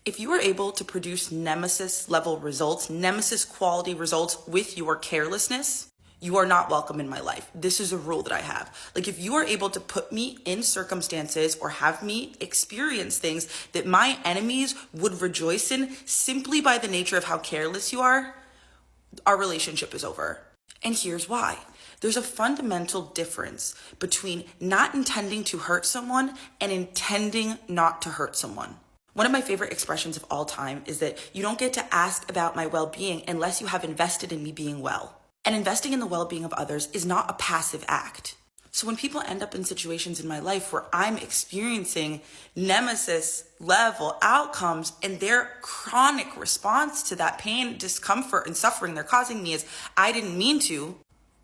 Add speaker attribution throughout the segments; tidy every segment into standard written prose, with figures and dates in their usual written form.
Speaker 1: If you are able to produce nemesis level results, nemesis quality results with your carelessness, you are not welcome in my life. This is a rule that I have. Like, if you are able to put me in circumstances or have me experience things that my enemies would rejoice in simply by the nature of how careless you are, our relationship is over. And here's why. There's a fundamental difference between not intending to hurt someone and intending not to hurt someone. One of my favorite expressions of all time is that you don't get to ask about my well-being unless you have invested in me being well. And investing in the well-being of others is not a passive act. So when people end up in situations in my life where I'm experiencing nemesis level outcomes and their chronic response to that pain, discomfort, and suffering they're causing me is, I didn't mean to,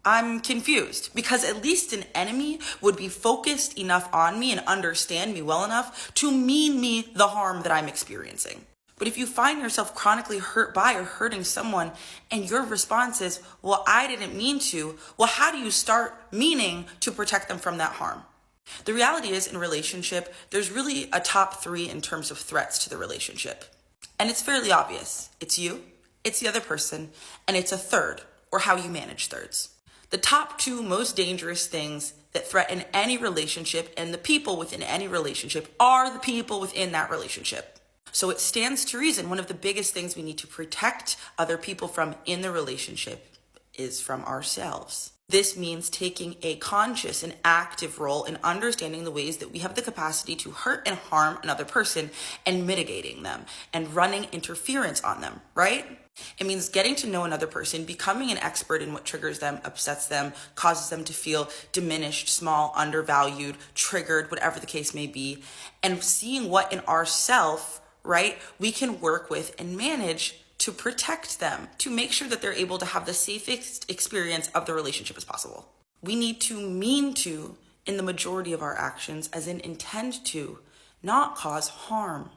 Speaker 1: I'm confused, because at least an enemy would be focused enough on me and understand me well enough to mean me the harm that I'm experiencing. But if you find yourself chronically hurt by or hurting someone and your response is, well, I didn't mean to, well, how do you start meaning to protect them from that harm? The reality is, in a relationship, there's really a top 3 in terms of threats to the relationship. And it's fairly obvious. It's you, it's the other person, and it's a third, or how you manage thirds. The top 2 most dangerous things that threaten any relationship and the people within any relationship are the people within that relationship. So it stands to reason one of the biggest things we need to protect other people from in the relationship is from ourselves. This means taking a conscious and active role in understanding the ways that we have the capacity to hurt and harm another person and mitigating them and running interference on them, right? It means getting to know another person, becoming an expert in what triggers them, upsets them, causes them to feel diminished, small, undervalued, triggered, whatever the case may be, and seeing what in ourself, right, we can work with and manage to protect them, to make sure that they're able to have the safest experience of the relationship as possible. We need to mean to, in the majority of our actions, as in intend to, not cause harm.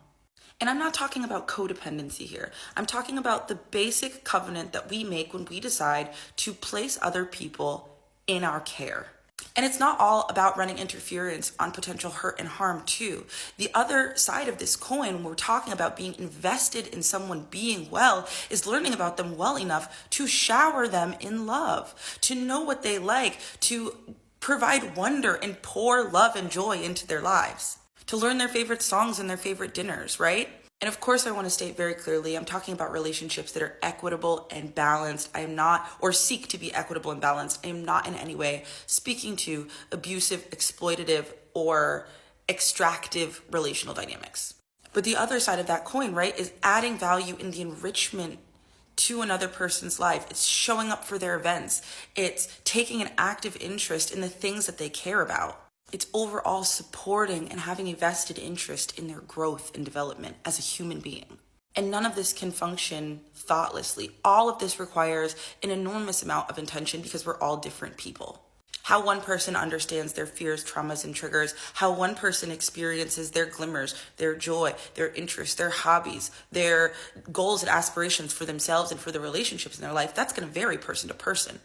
Speaker 1: And I'm not talking about codependency here. I'm talking about the basic covenant that we make when we decide to place other people in our care. And it's not all about running interference on potential hurt and harm too. The other side of this coin, when we're talking about being invested in someone being well, is learning about them well enough to shower them in love, to know what they like, to provide wonder and pour love and joy into their lives, to learn their favorite songs and their favorite dinners, right? And of course, I want to state very clearly, I'm talking about relationships that are equitable and balanced. I am not, or seek to be equitable and balanced. I am not in any way speaking to abusive, exploitative, or extractive relational dynamics. But the other side of that coin, right, is adding value in the enrichment to another person's life. It's showing up for their events. It's taking an active interest in the things that they care about. It's overall supporting and having a vested interest in their growth and development as a human being. And none of this can function thoughtlessly. All of this requires an enormous amount of intention because we're all different people. How one person understands their fears, traumas, and triggers, how one person experiences their glimmers, their joy, their interests, their hobbies, their goals and aspirations for themselves and for the relationships in their life, that's going to vary person to person.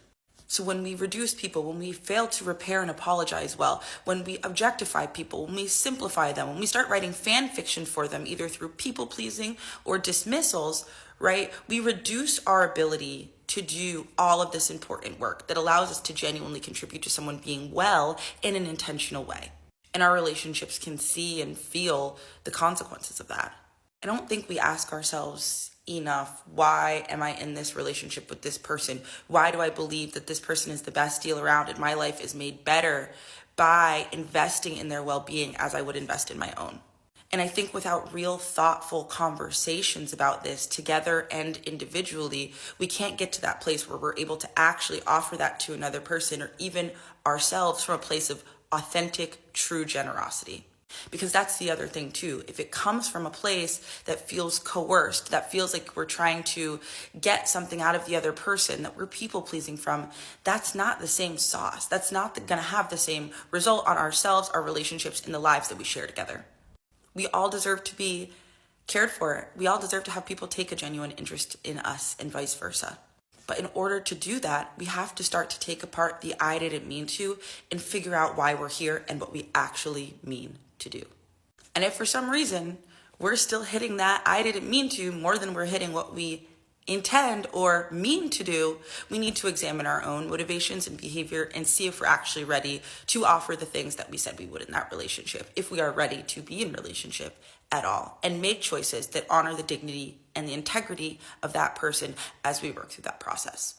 Speaker 1: So when we reduce people, when we fail to repair and apologize well, when we objectify people, when we simplify them, when we start writing fan fiction for them, either through people pleasing or dismissals, right, we reduce our ability to do all of this important work that allows us to genuinely contribute to someone being well in an intentional way. And our relationships can see and feel the consequences of that. I don't think we ask ourselves enough, why am I in this relationship with this person? Why do I believe that this person is the best deal around and my life is made better by investing in their well-being as I would invest in my own? And I think without real thoughtful conversations about this together and individually, we can't get to that place where we're able to actually offer that to another person or even ourselves from a place of authentic, true generosity. Because that's the other thing too. If it comes from a place that feels coerced, that feels like we're trying to get something out of the other person, that we're people pleasing from, that's not the same sauce. That's not going to have the same result on ourselves, our relationships, and the lives that we share together. We all deserve to be cared for. We all deserve to have people take a genuine interest in us and vice versa. But in order to do that, we have to start to take apart the I didn't mean to and figure out why we're here and what we actually mean to do. And if for some reason we're still hitting that I didn't mean to more than we're hitting what we intend or mean to do, we need to examine our own motivations and behavior and see if we're actually ready to offer the things that we said we would in that relationship, if we are ready to be in relationship at all, and make choices that honor the dignity and the integrity of that person as we work through that process.